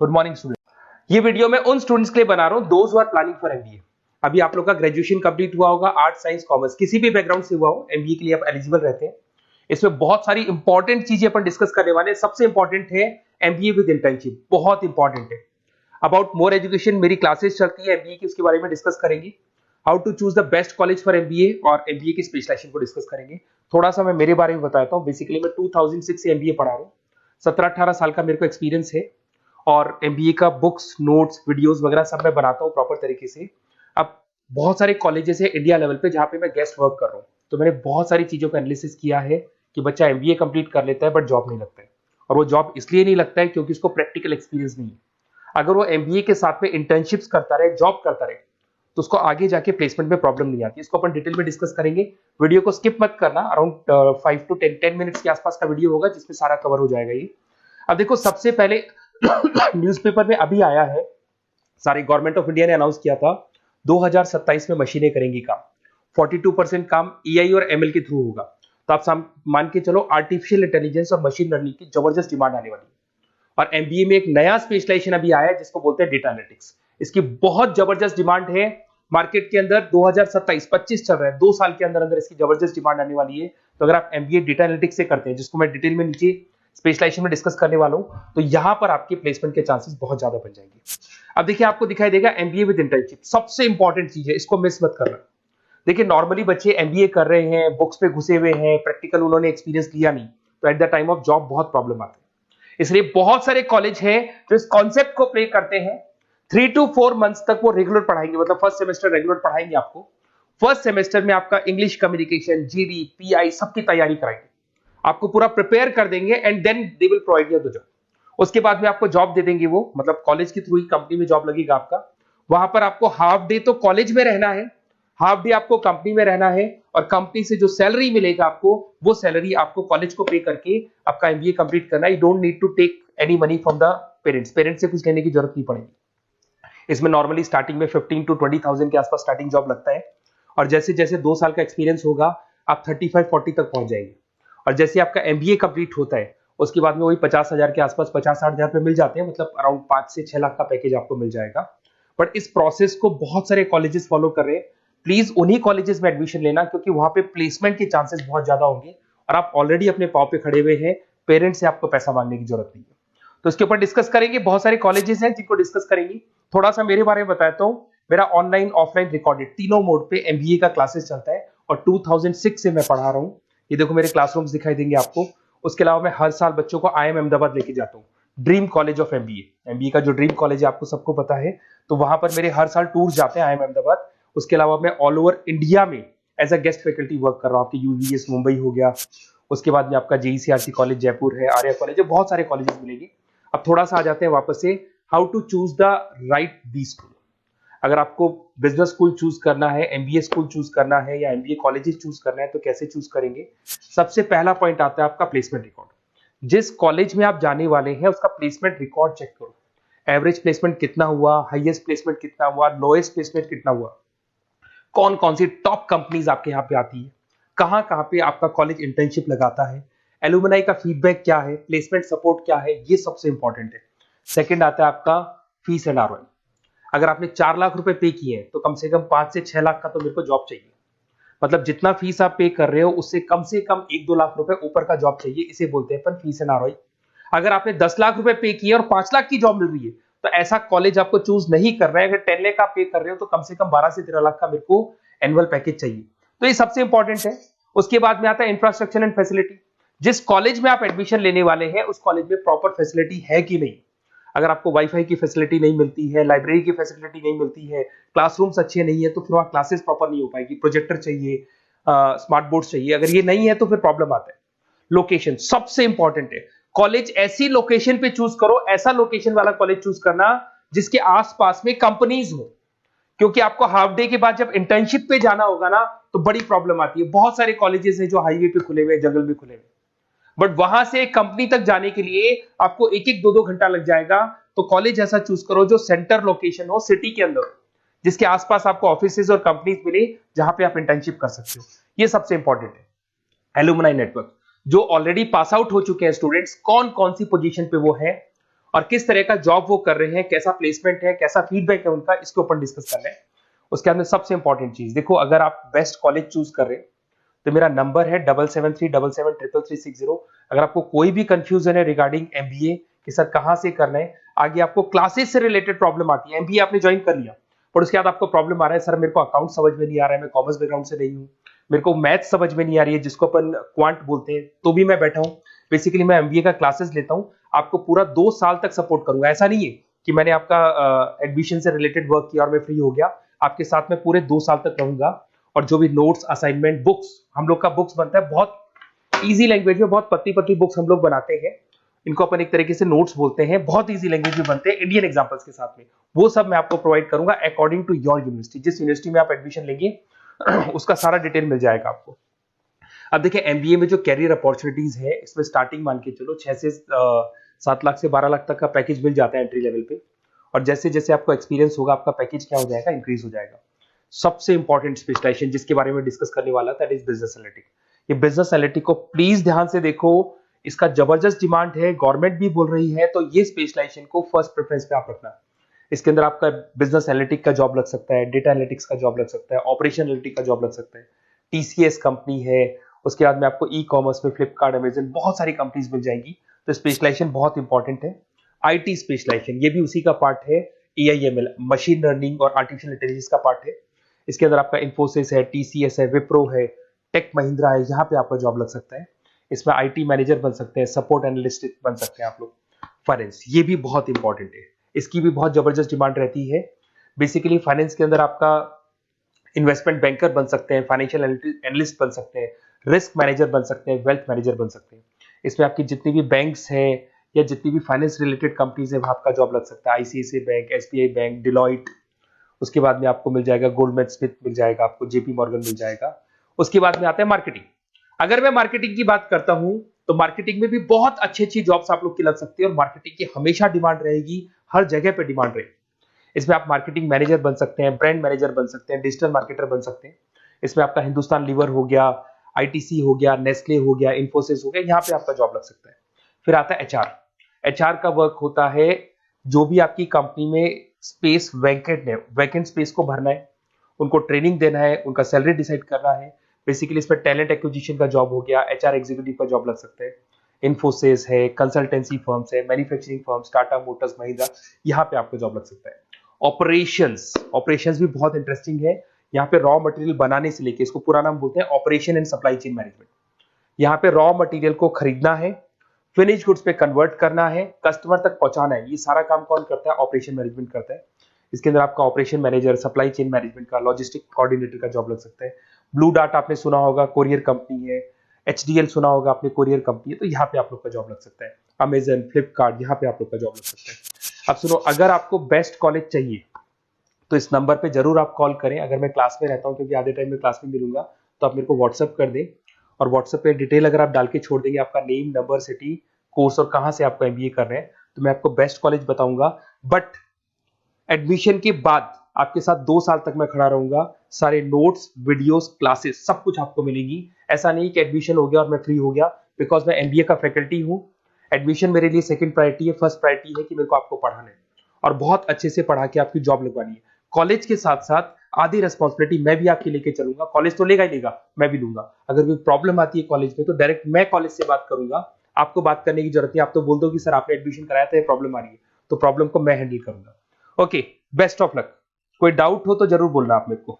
Good morning student. ये video मैं उन स्टूडेंट्स के लिए बना रहा हूं those who are planning for MBA. अभी आप लोग का ग्रेजुएशन कंप्लीट हुआ होगा, आर्ट साइंस कॉमर्स किसी भी बैकग्राउंड से हुआ हो, एमबीए के लिए आप एलिजिबल रहते हैं। इसमें बहुत सारी इंपॉर्टेंट चीजें अपन डिस्कस करने वाले हैं। सबसे इंपॉर्टेंट है एमबीए विद इंटर्नशिप, बहुत इंपॉर्टेंट है। अबाउट मोर एजुकेशन मेरी क्लासेस चलती है एमबीए की, उसके बारे में डिस्कस करेंगे। How to choose the best college for MBA और एमबीए की स्पेशलाइजेशन को डिस्कस करेंगे। थोड़ा सा मैं मेरे बारे में बताता हूँ। बेसिकली मैं 2006 से एमबीए पढ़ा रहा हूँ। 17-18 साल का मेरे को एक्सपीरियंस है और एमबीए का बुक्स, नोट्स, वीडियोस वगैरह सब मैं बनाता हूँ प्रॉपर तरीके से। अब बहुत सारे कॉलेजेस है इंडिया लेवल पे जहाँ पे मैं गेस्ट वर्क कर रहा हूँ, तो मैंने बहुत सारी चीजों का एनालिसिस किया है कि बच्चा एमबीए कंप्लीट कर लेता है बट जॉब नहीं लगता है। और वो जॉब इसलिए नहीं लगता है क्योंकि उसको प्रैक्टिकल एक्सपीरियंस नहीं है। अगर वो एमबीए के साथ में इंटर्नशिप्स करता रहे, जॉब करता रहे, तो उसको आगे जाके प्लेसमेंट में प्रॉब्लम नहीं आती। इसको अपन डिटेल में डिस्कस करेंगे। वीडियो को स्किप मत करना। अराउंड 5 to 10 मिनट्स के आसपास का वीडियो होगा जिसमें सारा कवर हो जाएगा ये। अब देखो, सबसे पहले न्यूज़पेपर में अभी आया है, सारे गवर्नमेंट ऑफ इंडिया ने अनाउंस किया था 2027 में मशीनें करेंगी काम। 42% काम एआई और एमएल के थ्रू होगा। तो आप मान के चलो आर्टिफिशियल इंटेलिजेंस और मशीन लर्निंग की जबरदस्त डिमांड आने वाली है। और एमबीए में एक नया स्पेशलाइजेशन अभी आया है जिसको बोलते हैं डेटा एनालिटिक्स। इसकी बहुत जबरदस्त डिमांड है मार्केट के अंदर। 2027-25 चल रहा है, 2 साल के अंदर अंदर इसकी जबरदस्त डिमांड आने वाली है। तो अगर आप एमबीए डेटा एनालिटिक्स से करते हैं, जिसको मैं डिटेल में नीचे स्पेशलाइजेशन में डिस्कस करने वाला हूं, तो यहां पर आपके प्लेसमेंट के चांसेस बहुत ज्यादा बन जाएंगे। अब देखिए, आपको दिखाई देगा एमबीए विद इंटर्नशिप सबसे इंपॉर्टेंट चीज है, इसको मिस मत करना। देखिए, नॉर्मली बच्चे एमबीए कर रहे हैं, बुक्स पे घुसे हुए हैं, प्रैक्टिकल उन्होंने एक्सपीरियंस लिया नहीं, तो at the time of job बहुत प्रॉब्लम आती है। इसलिए बहुत सारे कॉलेज हैं जो इस कॉन्सेप्ट को प्ले करते हैं। 3 to 4 मंथ्स तक वो रेगुलर पढ़ाएंगे, मतलब फर्स्ट सेमेस्टर रेगुलर पढ़ाएंगे आपको। फर्स्ट सेमेस्टर में आपका इंग्लिश कम्युनिकेशन, जीडी, पीआई सबकी तैयारी कराएंगे, आपको पूरा प्रिपेयर कर देंगे and then they will provide you the job. उसके बाद में आपको जॉब दे देंगे वो, मतलब कॉलेज के थ्रू ही कंपनी में जॉब लगेगा आपका। वहां पर आपको हाफ डे तो कॉलेज में रहना है, हाफ डे आपको कंपनी में रहना है, और कंपनी से जो सैलरी मिलेगा आपको, वो सैलरी आपको कॉलेज को पे करके आपका एमबीए कंप्लीट करना है। You don't need to take any money from the parents से कुछ लेने की जरूरत नहीं पड़ेगी। इसमें नॉर्मली स्टार्टिंग में 15 to 20,000 के आसपास स्टार्टिंग जॉब लगता है, और जैसे जैसे 2 साल का एक्सपीरियंस होगा आप 35-40 तक पहुंच जाएंगे। और जैसे आपका एमबीए कंप्लीट होता है उसके बाद में वही 50,000 के आसपास, 50-60,000 पे मिल जाते हैं, मतलब अराउंड 5 से 6 लाख का पैकेज आपको मिल जाएगा। बट इस प्रोसेस को बहुत सारे कॉलेजेस फॉलो कर रहे हैं। प्लीज उन्हीं कॉलेजेस में एडमिशन लेना, क्योंकि वहां पे प्लेसमेंट के चांसेस बहुत ज्यादा होंगे और आप ऑलरेडी अपने पांव पे खड़े हुए हैं, पेरेंट्स से आपको पैसा मांगने की जरूरत नहीं है। तो इसके ऊपर डिस्कस करेंगे। बहुत सारे कॉलेजेस हैं जिनको डिस्कस करेंगे। थोड़ा सा मेरे बारे में बताता हूँ। मेरा ऑनलाइन, ऑफलाइन, रिकॉर्डेड तीनों मोड पे एमबीए का क्लासेस चलता है और 2006 से मैं पढ़ा रहा हूँ। ये देखो, मेरे क्लासरूम्स दिखाई देंगे आपको। उसके अलावा मैं हर साल बच्चों को आईएम अहमदाबाद लेके जाता हूँ, dream college of MBA. MBA का जो ड्रीम कॉलेज है आपको सबको पता है, तो वहां पर मेरे हर साल टूर जाते हैं आईएम अहमदाबाद। उसके अलावा मैं ऑल ओवर इंडिया में as a guest faculty work कर रहा हूँ। आपके यूवीएस मुंबई हो गया, उसके बाद में आपका जेईसीआरसी कॉलेज जयपुर है, आर्या कॉलेज है, बहुत सारे कॉलेजेस मिलेंगे। अब थोड़ा सा आ जाते हैं वापस से, how to choose the right B school. अगर आपको बिजनेस स्कूल चूज करना है, एमबीए स्कूल चूज करना है, या एमबीए कॉलेजेस चूज करना है, तो कैसे चूज करेंगे? सबसे पहला पॉइंट आता है आपका प्लेसमेंट रिकॉर्ड। जिस कॉलेज में आप जाने वाले हैं उसका प्लेसमेंट रिकॉर्ड चेक करो। एवरेज प्लेसमेंट कितना हुआ, हाईएस्ट प्लेसमेंट कितना हुआ, लोएस्ट प्लेसमेंट कितना हुआ, कौन कौन सी टॉप कंपनीज आपके यहाँ पे आती है, कहाँ कहाँ पे आपका कॉलेज इंटर्नशिप लगाता है, एलुमनाई का फीडबैक क्या है, प्लेसमेंट सपोर्ट क्या है, ये सबसे इंपॉर्टेंट है। सेकंड आता है आपका फीस एंड आरओआई। अगर आपने 4 लाख रुपए पे किए हैं तो कम से कम 5 से 6 लाख का तो मेरे को जॉब चाहिए। मतलब जितना फीस आप पे कर रहे हो उससे कम 1-2 लाख रुपए ऊपर का जॉब चाहिए, इसे बोलते हैं अपन फीस एंड आरओआई। अगर आपने 10 लाख रुपए पे किए और 5 लाख की जॉब मिल रही है तो ऐसा कॉलेज आपको चूज नहीं कर रहा है। अगर 10 लाख आप पे कर रहे हो तो कम से कम 12 से 13 लाख का मेरे को एनुअल पैकेज चाहिए। तो ये सबसे इंपॉर्टेंट है। उसके बाद में आता है इंफ्रास्ट्रक्चर एंड फैसिलिटी। जिस कॉलेज में आप एडमिशन लेने वाले हैं उस कॉलेज में प्रॉपर फैसिलिटी है कि नहीं। अगर आपको वाईफाई की फैसिलिटी नहीं मिलती है, लाइब्रेरी की फैसिलिटी नहीं मिलती है, क्लासरूम्स अच्छे नहीं है, तो फिर वहां क्लासेस प्रॉपर नहीं हो पाएगी। प्रोजेक्टर चाहिए, स्मार्ट बोर्ड चाहिए, अगर ये नहीं है तो फिर प्रॉब्लम आता है। लोकेशन सबसे इंपॉर्टेंट है। कॉलेज ऐसी लोकेशन पे चूज करो, ऐसा लोकेशन वाला कॉलेज चूज करना जिसके आसपास में कंपनीज हो, क्योंकि आपको हाफ डे के बाद जब इंटर्नशिप पे जाना होगा ना तो बड़ी प्रॉब्लम आती है। बहुत सारे कॉलेजेस हैं जो हाईवे पे खुले हुए, जंगल में खुले हुए, बट वहां से कंपनी तक जाने के लिए आपको 1-2 घंटा लग जाएगा। तो कॉलेज ऐसा चूज करो जो सेंटर लोकेशन हो, सिटी के अंदर, जिसके आसपास आपको ऑफिसेज और कंपनीज मिले जहां पे आप इंटर्नशिप कर सकते हो। ये सबसे इंपॉर्टेंट है। एलुमनाई नेटवर्क, जो ऑलरेडी पास आउट हो चुके हैं स्टूडेंट्स, कौन कौन सी पोजीशन पे वो है और किस तरह का जॉब वो कर रहे हैं, कैसा प्लेसमेंट है, कैसा फीडबैक है उनका, इसके ऊपर डिस्कस कर रहे हैं। उसके अंदर सबसे इंपॉर्टेंट चीज देखो, अगर आप बेस्ट कॉलेज चूज कर रहे हैं तो मेरा नंबर है 7737733360। अगर आपको कोई भी कंफ्यूजन है रिगार्डिंग एमबीए कि सर कहां से करना है, आगे आपको क्लासेस से रिलेटेड प्रॉब्लम आती है, एमबीए आपने ज्वाइन कर लिया पर उसके बाद आपको प्रॉब्लम आ रहा है सर मेरे को अकाउंट समझ में नहीं आ रहा है, मैं कॉमर्स बैकग्राउंड से नहीं हूँ, मेरे को मैथ समझ में नहीं आ रही है जिसको अपन क्वांट बोलते हैं, तो भी मैं बैठा हूँ। बेसिकली मैं एमबीए का क्लासेस लेता हूँ, आपको पूरा 2 साल तक सपोर्ट करूंगा। ऐसा नहीं है कि मैंने आपका एडमिशन से रिलेटेड वर्क किया और मैं फ्री हो गया, आपके साथ में पूरे 2 साल तक रहूंगा। और जो भी नोट्स, असाइनमेंट, बुक्स, हम लोग का बुक्स बनता है बहुत इजी लैंग्वेज में, बहुत पतली पतली बुक्स हम लोग बनाते हैं, इनको अपन एक तरीके से नोट्स बोलते हैं, बहुत इजी लैंग्वेज में बनते हैं इंडियन एग्जांपल्स के साथ में। वो सब मैं आपको प्रोवाइड करूंगा अकॉर्डिंग टू योर यूनिवर्सिटी, जिस यूनिवर्सिटी में आप एडमिशन लेंगे उसका सारा डिटेल मिल जाएगा आपको। अब देखिए एमबीए में जो कैरियर अपॉर्चुनिटीज है, इसमें स्टार्टिंग मान के चलो 6 से 7 लाख से 12 लाख तक का पैकेज मिल जाता है एंट्री लेवल पे, और जैसे जैसे आपको एक्सपीरियंस होगा आपका पैकेज क्या हो जाएगा, इंक्रीज हो जाएगा। सबसे इंपॉर्टेंट स्पेशलाइजेशन जिसके बारे में डिस्कस करने वाला दैट इज बिजनेस एनालिटिक। ये बिजनेस एनालिटिक को प्लीज ध्यान से देखो, इसका जबरदस्त डिमांड है, गवर्नमेंट भी बोल रही है, तो ये स्पेशलाइजेशन को फर्स्ट प्रेफरेंस पे आप रखना। इसके अंदर आपका बिजनेस एनालिटिक का जॉब लग सकता है, डेटा एनालिटिक्स का जॉब लग सकता है, ऑपरेशन एनालिटिक का जॉब लग सकता है, टीसीएस कंपनी है, उसके बाद में आपको ई कॉमर्स में फ्लिपकार्ट, अमेजन, बहुत सारी कंपनीज मिल जाएंगी। तो स्पेशलाइजेशन बहुत इंपॉर्टेंट है। आईटी स्पेशलाइजेशन ये भी उसी का पार्ट है, एआईएमएल, मशीन लर्निंग और आर्टिफिशियल इंटेलिजेंस का पार्ट है। इसके अंदर आपका इन्फोसिस है, टीसीएस है, विप्रो है, टेक महिंद्रा है, यहाँ पे आपका जॉब लग सकता है। इसमें आईटी मैनेजर बन सकते हैं, सपोर्ट एनालिस्ट बन सकते हैं आप लोग। फाइनेंस ये भी बहुत इंपॉर्टेंट है, इसकी भी बहुत जबरदस्त डिमांड रहती है। बेसिकली फाइनेंस के अंदर आपका इन्वेस्टमेंट बैंकर बन सकते हैं, फाइनेंशियल एनालिस्ट बन सकते हैं, रिस्क मैनेजर बन सकते हैं, वेल्थ मैनेजर बन सकते हैं। इसमें आपकी जितनी भी बैंक्स हैं या जितनी भी फाइनेंस रिलेटेड कंपनीज है वहां आपका जॉब लग सकता है, ICICI bank, SBI bank, Deloitte, उसके बाद में आपको मिल जाएगा गोल्डमैन स्मिथ मिल जाएगा, आपको जेपी मॉर्गन मिल जाएगा। उसके बाद में आता है मार्केटिंग। अगर मैं मार्केटिंग की बात करता हूं तो मार्केटिंग में भी बहुत अच्छी अच्छी जॉब्स आप लोग की लग सकती है, और मार्केटिंग की हमेशा डिमांड रहेगी, हर जगह पे डिमांड रहेगी। इसमें आप मार्केटिंग मैनेजर बन सकते हैं, ब्रांड मैनेजर बन सकते हैं, डिजिटल मार्केटर बन सकते हैं। इसमें आपका हिंदुस्तान लीवर हो गया, आईटीसी हो गया, नेस्ले हो गया, इन्फोसिस हो गया, यहाँ पे आपका जॉब लग सकता है। फिर आता है एचआर। एचआर का वर्क होता है जो भी आपकी कंपनी में स्पेस वैकेंट है, वैकेंट स्पेस को भरना है, उनको ट्रेनिंग देना है, उनका सैलरी डिसाइड करना है। बेसिकली इसमें टैलेंट एक्विजिशन का जॉब हो गया, एचआर एग्जीक्यूटिव का जॉब लग सकता है। इन्फोसिस है, कंसल्टेंसी फर्म्स है, manufacturing firms, Tata Motors, Mahindra, यहाँ पे आपको जॉब लग सकता है। ऑपरेशंस, ऑपरेशंस भी बहुत इंटरेस्टिंग है। यहाँ पे रॉ मटेरियल बनाने से लेके, इसको पूरा नाम बोलते हैं operation and supply chain management. यहाँ पे रॉ मटेरियल को खरीदना है, फिनिश गुड्स पे कन्वर्ट करना है, कस्टमर तक पहुंचाना है, ये सारा काम कौन करता है, ऑपरेशन मैनेजमेंट करता है। इसके अंदर आपका operation manager, supply chain management का, लॉजिस्टिक कोऑर्डिनेटर का जॉब लग सकता है। ब्लू डार्ट आपने सुना होगा, कोरियर कंपनी है। एचडीएल सुना होगा आपने, कोरियर कंपनी है, तो यहाँ पे आप लोग का जॉब लग सकता है। अमेजन, फ्लिपकार्ट, यहाँ पे आप लोग का जॉब लग सकता है। अब सुनो, अगर आपको बेस्ट कॉलेज चाहिए तो इस नंबर पे जरूर आप कॉल करें। अगर मैं क्लास में रहता हूँ, क्योंकि आधे टाइम में क्लास में मिलूंगा, तो आप मेरे को व्हाट्सअप कर दें, और व्हाट्सएप पे डिटेल अगर आप डाल के छोड़ देंगे, आपका नेम, नंबर, सिटी, कोर्स और कहां से आपको एमबीए कर रहे हैं, तो मैं आपको बेस्ट कॉलेज बताऊंगा। बट एडमिशन के बाद आपके साथ 2 साल तक मैं खड़ा रहूंगा, सारे नोट्स, वीडियोस, क्लासेस सब कुछ आपको मिलेंगी। ऐसा नहीं कि एडमिशन हो गया और मैं फ्री हो गया, बिकॉज मैं एमबीए का फैकल्टी हूं। एडमिशन मेरे लिए सेकंड प्रायोरिटी है, फर्स्ट प्रायोरिटी है कि मेरे को आपको पढ़ाना है और बहुत अच्छे से पढ़ा के आपकी जॉब लगवानी है। कॉलेज के साथ साथ आधी रिस्पॉन्सिबिलिटी मैं भी आपकी लेके चलूंगा, कॉलेज तो लेगा ही लेगा, मैं भी लूंगा। अगर कोई प्रॉब्लम आती है कॉलेज में तो डायरेक्ट मैं कॉलेज से बात करूंगा, आपको बात करने की जरूरत नहीं। आप तो बोल दो कि सर आपने एडमिशन कराया था, ये प्रॉब्लम आ रही है, तो प्रॉब्लम को मैं हैंडल करूंगा। Okay, best of luck. कोई डाउट हो तो जरूर बोलना आप मेरे को।